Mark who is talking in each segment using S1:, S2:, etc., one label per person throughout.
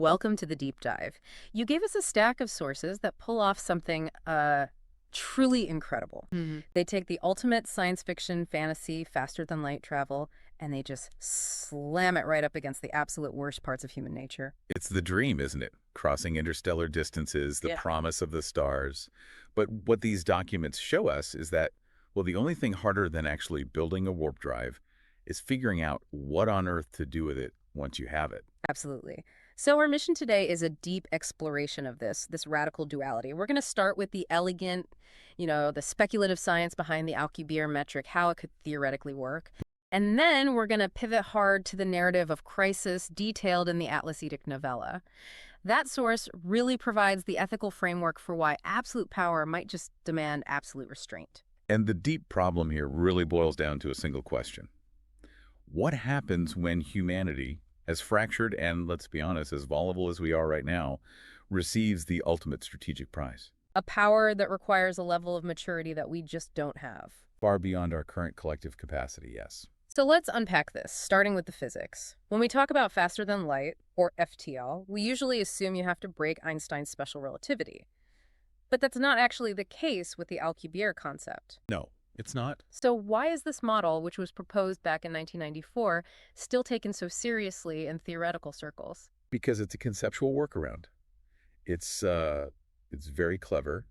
S1: Welcome to the deep dive. You gave us a stack of sources that pull off something truly incredible. They take the ultimate science fiction fantasy, faster than light travel, and they just slam it right up against the absolute worst parts of human nature.
S2: It's the dream, isn't it? Crossing interstellar distances, the
S1: Yeah.
S2: promise of the stars. But what these documents show us is that, well, the only thing harder than actually building a warp drive is figuring out what on earth to do with it once you have it.
S1: Absolutely. So our mission today is a deep exploration of this radical duality. We're going to start with the elegant, the speculative science behind the Alcubierre metric, how it could theoretically work. And then we're going to pivot hard to the narrative of crisis detailed in the Atlas Edict novella. That source really provides the ethical framework for why absolute power might just demand absolute restraint.
S2: And the deep problem here really boils down to a single question. What happens when humanity, as fractured and, let's be honest, as volatile as we are right now, receives the ultimate strategic prize?
S1: A power that requires a level of maturity that we just don't have.
S2: Far beyond our current collective capacity, yes.
S1: So let's unpack this, starting with the physics. When we talk about faster than light, or FTL, we usually assume you have to break Einstein's special relativity. But that's not actually the case with the Alcubierre concept.
S2: No, it's not.
S1: So why is this model, which was proposed back in 1994, still taken so seriously in theoretical circles?
S2: Because it's a conceptual workaround. It's very clever.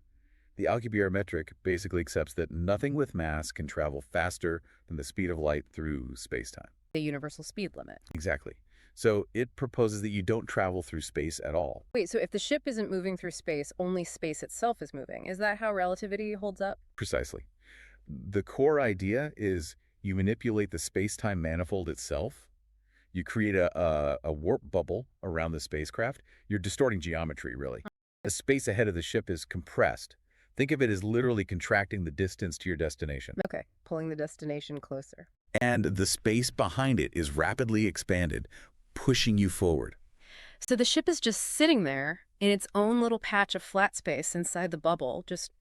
S2: The Alcubierre metric basically accepts that nothing with mass can travel faster than the speed of light through space-time.
S1: The universal speed limit.
S2: Exactly. So it proposes that you don't travel through space at all.
S1: Wait, so if the ship isn't moving through space, only space itself is moving. Is that how relativity holds up?
S2: Precisely. The core idea is you manipulate the space-time manifold itself. You create a warp bubble around the spacecraft. You're distorting geometry, really. The space ahead of the ship is compressed. Think of it as literally contracting the distance to your destination.
S1: Okay, pulling the destination closer.
S2: And the space behind it is rapidly expanded, pushing you forward.
S1: So the ship is just sitting there in its own little patch of flat space inside the bubble, just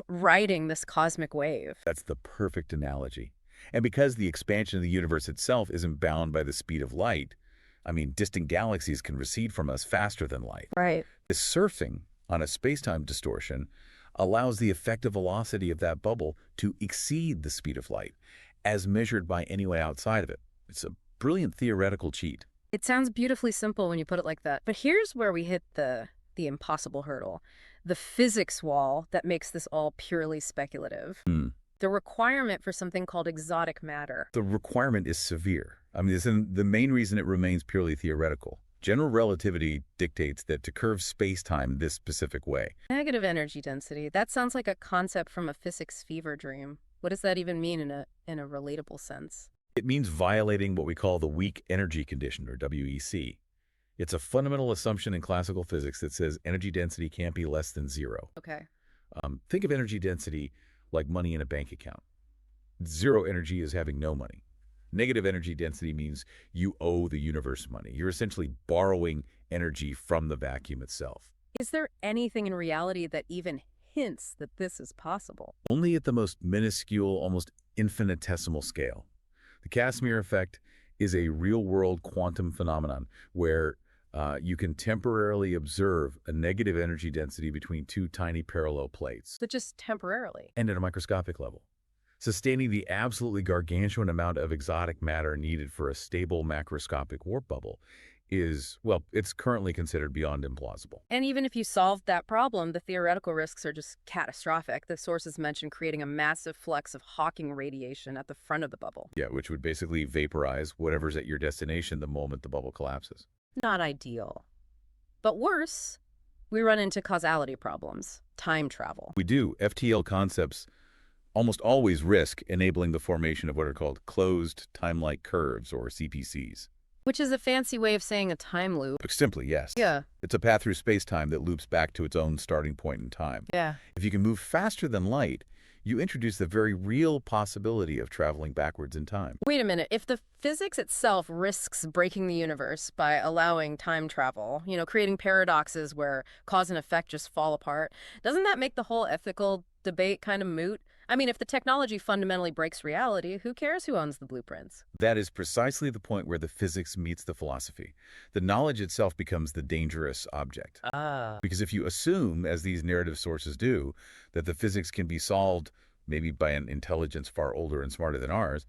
S1: riding this cosmic wave.
S2: That's the perfect analogy. And because the expansion of the universe itself isn't bound by the speed of light, distant galaxies can recede from us faster than light.
S1: Right.
S2: The surfing on a space-time distortion allows the effective velocity of that bubble to exceed the speed of light, as measured by any way outside of it. It's a brilliant theoretical cheat.
S1: It sounds beautifully simple when you put it like that. But here's where we hit the impossible hurdle. The physics wall that makes this all purely speculative. The requirement for something called exotic matter.
S2: The requirement is severe. This is the main reason it remains purely theoretical. General relativity dictates that to curve space-time this specific way.
S1: Negative energy density. That sounds like a concept from a physics fever dream. What does that even mean in a relatable sense?
S2: It means violating what we call the weak energy condition, or WEC. It's a fundamental assumption in classical physics that says energy density can't be less than zero.
S1: Okay.
S2: Think of energy density like money in a bank account. Zero energy is having no money. Negative energy density means you owe the universe money. You're essentially borrowing energy from the vacuum itself.
S1: Is there anything in reality that even hints that this is possible?
S2: Only at the most minuscule, almost infinitesimal scale. The Casimir effect is a real-world quantum phenomenon where you can temporarily observe a negative energy density between two tiny parallel plates.
S1: But just temporarily.
S2: And at a microscopic level, sustaining the absolutely gargantuan amount of exotic matter needed for a stable macroscopic warp bubble is, well, it's currently considered beyond implausible.
S1: And even if you solved that problem, the theoretical risks are just catastrophic. The sources mentioned creating a massive flux of Hawking radiation at the front of the bubble.
S2: Yeah, which would basically vaporize whatever's at your destination the moment the bubble collapses.
S1: Not ideal. But worse, we run into causality problems, time travel.
S2: We do. FTL concepts almost always risk enabling the formation of what are called closed time-like curves, or CPCs.
S1: Which is a fancy way of saying a time loop.
S2: Simply, yes.
S1: Yeah.
S2: It's a path through space-time that loops back to its own starting point in time.
S1: Yeah.
S2: If you can move faster than light, you introduce the very real possibility of traveling backwards in time.
S1: Wait a minute. If the physics itself risks breaking the universe by allowing time travel, creating paradoxes where cause and effect just fall apart, doesn't that make the whole ethical debate kind of moot? I mean, if the technology fundamentally breaks reality, who cares who owns the blueprints?
S2: That is precisely the point where the physics meets the philosophy. The knowledge itself becomes the dangerous object.
S1: Ah.
S2: Because if you assume, as these narrative sources do, that the physics can be solved maybe by an intelligence far older and smarter than ours,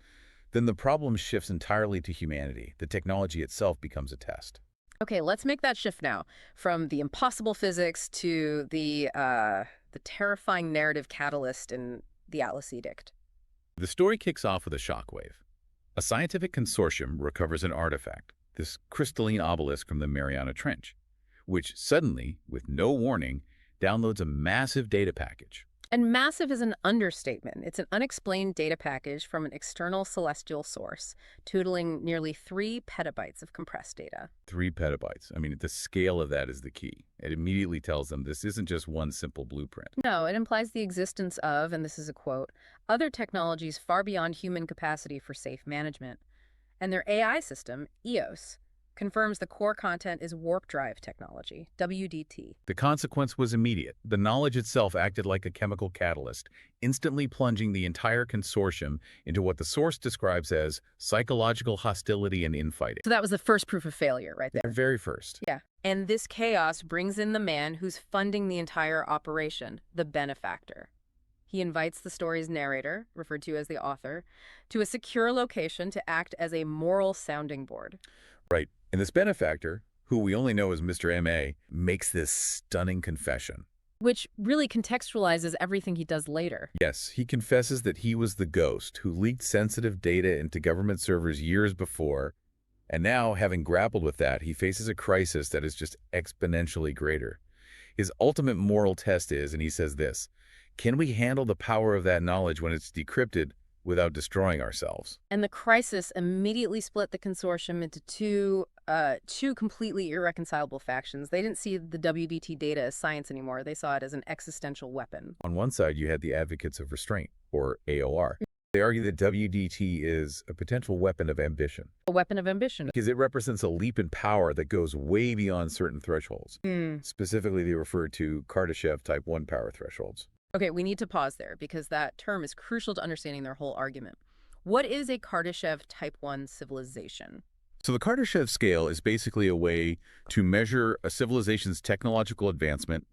S2: then the problem shifts entirely to humanity. The technology itself becomes a test.
S1: Okay, let's make that shift now from the impossible physics to the terrifying narrative catalyst in the Atlas Edict.
S2: The story kicks off with a shockwave. A scientific consortium recovers an artifact, this crystalline obelisk from the Mariana Trench, which suddenly, with no warning, downloads a massive data package.
S1: And massive is an understatement. It's an unexplained data package from an external celestial source, totaling nearly 3 petabytes of compressed data.
S2: 3 petabytes. I mean, the scale of that is the key. It immediately tells them this isn't just one simple blueprint.
S1: No, it implies the existence of, and this is a quote, other technologies far beyond human capacity for safe management. And their AI system, EOS, confirms the core content is warp drive technology, WDT.
S2: The consequence was immediate. The knowledge itself acted like a chemical catalyst, instantly plunging the entire consortium into what the source describes as psychological hostility and infighting.
S1: So that was the first proof of failure right
S2: The
S1: there.
S2: very first.
S1: Yeah. And this chaos brings in the man who's funding the entire operation, the benefactor. He invites the story's narrator, referred to as the author, to a secure location to act as a moral sounding board.
S2: Right. And this benefactor, who we only know as Mr. M.A., makes this stunning confession.
S1: Which really contextualizes everything he does later.
S2: Yes, he confesses that he was the ghost who leaked sensitive data into government servers years before, and now, having grappled with that, he faces a crisis that is just exponentially greater. His ultimate moral test is, and he says this, can we handle the power of that knowledge when it's decrypted without destroying ourselves?
S1: And the crisis immediately split the consortium into two completely irreconcilable factions. They didn't see the WDT data as science anymore. They saw it as an existential weapon.
S2: On one side, you had the advocates of restraint, or AOR. They argue that WDT is a potential weapon of ambition.
S1: A weapon of ambition.
S2: Because it represents a leap in power that goes way beyond certain thresholds. Specifically, they refer to Kardashev Type 1 power thresholds.
S1: Okay, we need to pause there because that term is crucial to understanding their whole argument. What is a Kardashev Type 1 civilization?
S2: So the Kardashev scale is basically a way to measure a civilization's technological advancement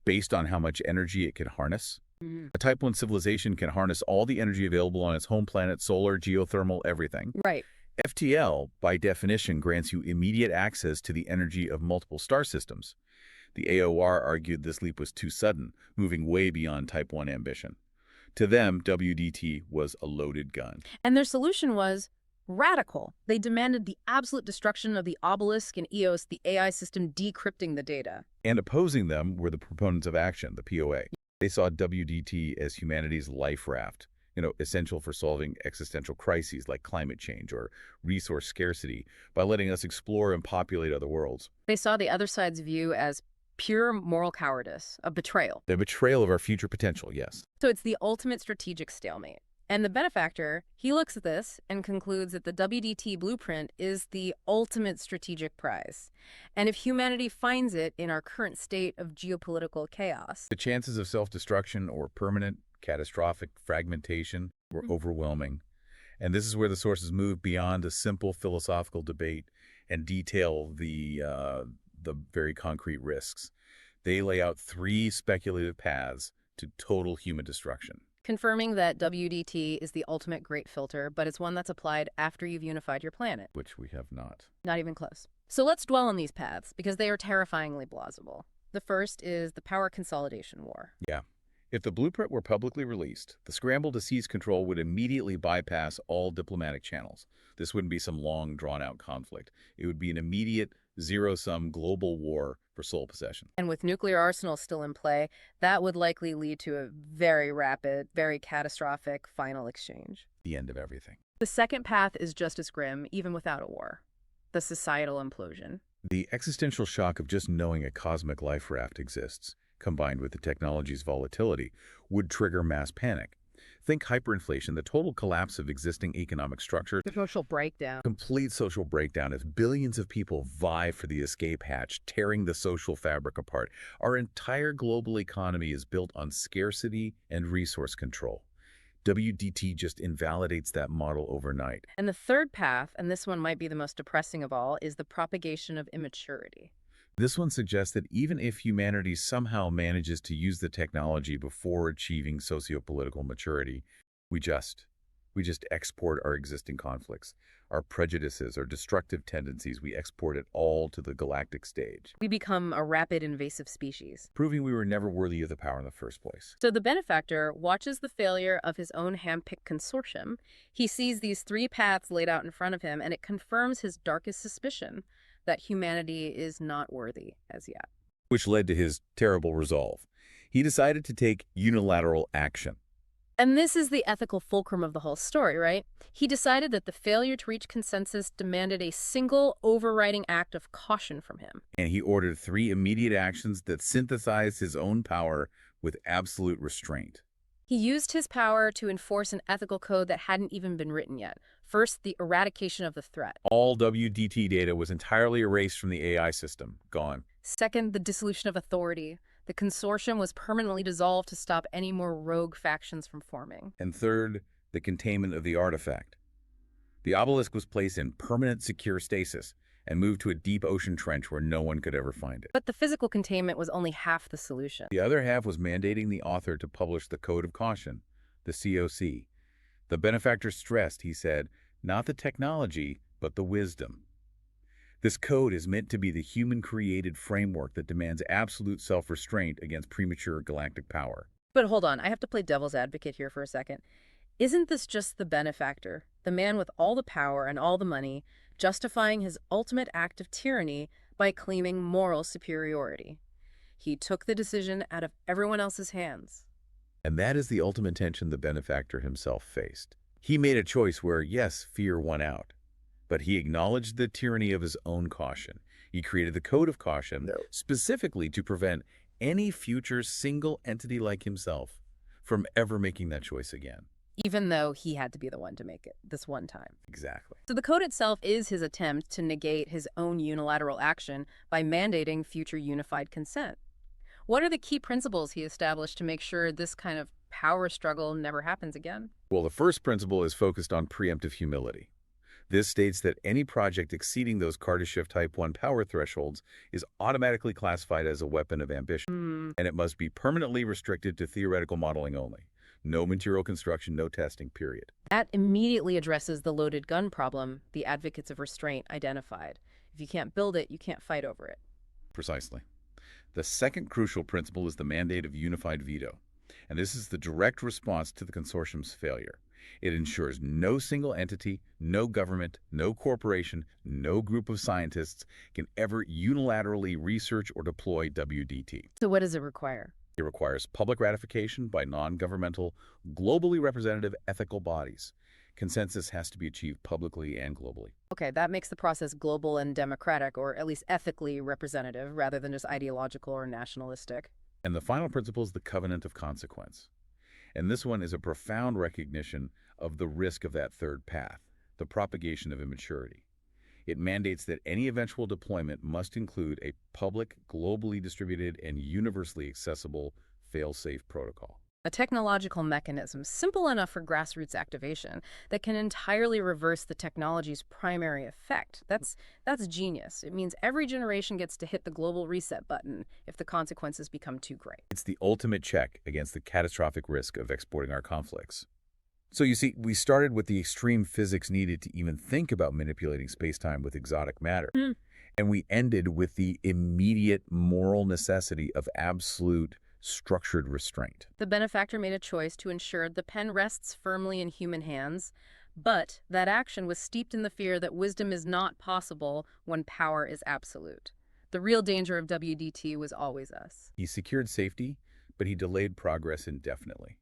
S2: based on how much energy it can harness. A Type 1 civilization can harness all the energy available on its home planet, solar, geothermal, everything.
S1: Right.
S2: FTL, by definition, grants you immediate access to the energy of multiple star systems. The AOR argued this leap was too sudden, moving way beyond Type 1 ambition. To them, WDT was a loaded gun.
S1: And their solution was radical. They demanded the absolute destruction of the obelisk and EOS, the AI system decrypting the data.
S2: And opposing them were the proponents of action, the POA. They saw WDT as humanity's life raft, essential for solving existential crises like climate change or resource scarcity by letting us explore and populate other worlds.
S1: They saw the other side's view as pure moral cowardice, a betrayal.
S2: The betrayal of our future potential, yes.
S1: So it's the ultimate strategic stalemate. And the benefactor, he looks at this and concludes that the WDT blueprint is the ultimate strategic prize. And if humanity finds it in our current state of geopolitical chaos,
S2: the chances of self-destruction or permanent catastrophic fragmentation were overwhelming. And this is where the sources move beyond a simple philosophical debate and detail the very concrete risks. They lay out 3 speculative paths to total human destruction.
S1: Confirming that WDT is the ultimate great filter, but it's one that's applied after you've unified your planet.
S2: Which we have not.
S1: Not even close. So let's dwell on these paths, because they are terrifyingly plausible. The first is the power consolidation war.
S2: Yeah. If the blueprint were publicly released, the scramble to seize control would immediately bypass all diplomatic channels. This wouldn't be some long, drawn-out conflict. It would be an immediate, zero-sum global war for sole possession.
S1: And with nuclear arsenals still in play, that would likely lead to a very rapid, very catastrophic final exchange.
S2: The end of everything.
S1: The second path is just as grim, even without a war. The societal implosion.
S2: The existential shock of just knowing a cosmic life raft exists, combined with the technology's volatility, would trigger mass panic. Think hyperinflation, the total collapse of existing economic structure,
S1: The social breakdown.
S2: complete social breakdown as billions of people vie for the escape hatch, tearing the social fabric apart. Our entire global economy is built on scarcity and resource control. WDT just invalidates that model overnight.
S1: And the third path, and this one might be the most depressing of all, is the propagation of immaturity.
S2: This one suggests that even if humanity somehow manages to use the technology before achieving socio-political maturity, we just export our existing conflicts, our prejudices, our destructive tendencies. We export it all to the galactic stage,
S1: We become a rapid invasive species.
S2: proving we were never worthy of the power in the first place.
S1: So the benefactor watches the failure of his own hand-picked consortium. He sees these three paths laid out in front of him, and it confirms his darkest suspicion that humanity is not worthy as yet.
S2: Which led to his terrible resolve. He decided to take unilateral action.
S1: And this is the ethical fulcrum of the whole story, right? He decided that the failure to reach consensus demanded a single overriding act of caution from him.
S2: And he ordered 3 immediate actions that synthesized his own power with absolute restraint.
S1: He used his power to enforce an ethical code that hadn't even been written yet. First, the eradication of the threat.
S2: All WDT data was entirely erased from the AI system. Gone.
S1: Second, the dissolution of authority. The consortium was permanently dissolved to stop any more rogue factions from forming.
S2: And third, the containment of the artifact. The obelisk was placed in permanent secure stasis and moved to a deep ocean trench where no one could ever find it.
S1: But the physical containment was only half the solution.
S2: The other half was mandating the author to publish the Code of Caution, the COC. The benefactor stressed, he said, not the technology, but the wisdom. This code is meant to be the human-created framework that demands absolute self-restraint against premature galactic power.
S1: But hold on, I have to play devil's advocate here for a second. Isn't this just the benefactor, the man with all the power and all the money, justifying his ultimate act of tyranny by claiming moral superiority? He took the decision out of everyone else's hands.
S2: And that is the ultimate tension the benefactor himself faced. He made a choice where, yes, fear won out, but he acknowledged the tyranny of his own caution. He created the Code of Caution specifically to prevent any future single entity like himself from ever making that choice again.
S1: Even though he had to be the one to make it this one time.
S2: Exactly.
S1: So the code itself is his attempt to negate his own unilateral action by mandating future unified consent. What are the key principles he established to make sure this kind of power struggle never happens again?
S2: Well, the first principle is focused on preemptive humility. This states that any project exceeding those Kardashev Type 1 power thresholds is automatically classified as a weapon of ambition, and it must be permanently restricted to theoretical modeling only. No material construction, no testing, period.
S1: That immediately addresses the loaded gun problem the advocates of restraint identified. If you can't build it, you can't fight over it.
S2: Precisely. The second crucial principle is the mandate of unified veto, and this is the direct response to the consortium's failure. It ensures no single entity, no government, no corporation, no group of scientists can ever unilaterally research or deploy WDT.
S1: So what does it require?
S2: It requires public ratification by non-governmental, globally representative ethical bodies. Consensus has to be achieved publicly and globally.
S1: Okay, that makes the process global and democratic, or at least ethically representative, rather than just ideological or nationalistic.
S2: And the final principle is the covenant of consequence. And this one is a profound recognition of the risk of that third path, the propagation of immaturity. It mandates that any eventual deployment must include a public, globally distributed, and universally accessible fail-safe protocol.
S1: A technological mechanism, simple enough for grassroots activation, that can entirely reverse the technology's primary effect. That's genius. It means every generation gets to hit the global reset button if the consequences become too great.
S2: It's the ultimate check against the catastrophic risk of exporting our conflicts. So you see, we started with the extreme physics needed to even think about manipulating space-time with exotic matter. And we ended with the immediate moral necessity of absolute structured restraint.
S1: The benefactor made a choice to ensure the pen rests firmly in human hands, but that action was steeped in the fear that wisdom is not possible when power is absolute. The real danger of WDT was always us.
S2: He secured safety, but he delayed progress indefinitely.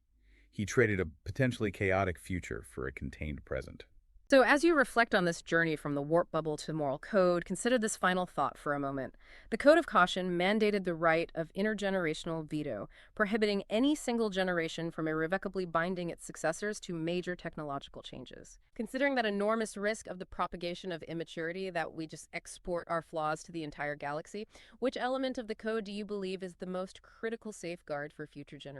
S2: He traded a potentially chaotic future for a contained present.
S1: So, as you reflect on this journey from the warp bubble to moral code, consider this final thought for a moment. The Code of Caution mandated the right of intergenerational veto, prohibiting any single generation from irrevocably binding its successors to major technological changes. Considering that enormous risk of the propagation of immaturity, that we just export our flaws to the entire galaxy, which element of the code do you believe is the most critical safeguard for future generations?